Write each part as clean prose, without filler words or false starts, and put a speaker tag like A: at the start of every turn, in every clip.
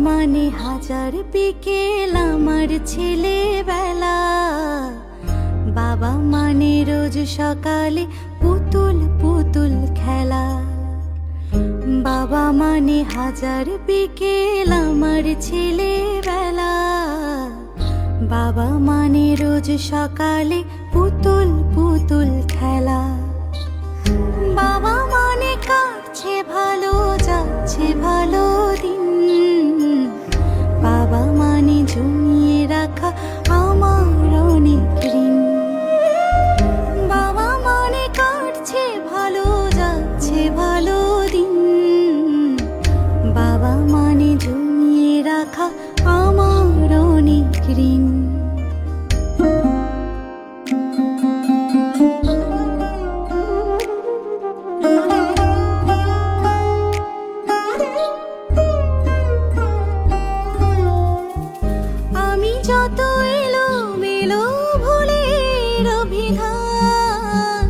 A: মানে হাজার বিকেল আমার ছেলেবেলা। বাবা মানে রোজ সকালে পুতুল পুতুল খেলা। বাবা মানে হাজার বিকেল আমার ছেলেবেলা। বাবা মানে রোজ সকালে পুতুল পুতুল খেলা। বাবা মানে কাটছে ভালো, যাচ্ছে ভালো দিন। বাবা মানে জমিয়ে রাখা আমার অনেক ঋণ। বাবা মানে কাটছে ভালো, যাচ্ছে ভালো দিন। বাবা মানে জমিয়ে রাখা আমার অনেক ঋণ। যত এলোমেলো ভুলের অভিধান,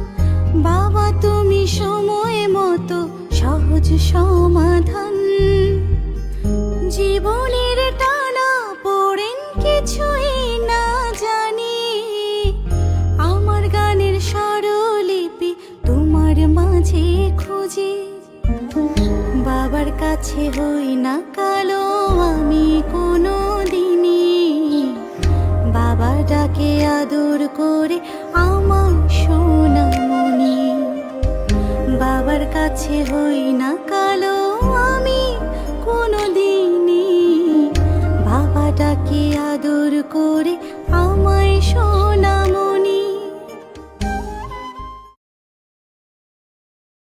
A: বাবা তুমি সময় মতো সহজ সমাধান। জীবনের টানা পড়েন কিছুই না জানি, আমার গানের স্বরলিপি তোমার মাঝে খুঁজি। বাবার কাছে হই না কালো আমি কোনো দিনই, বাবা ডাকে আদর করে আমার সোনামণি। বাবার কাছে হই না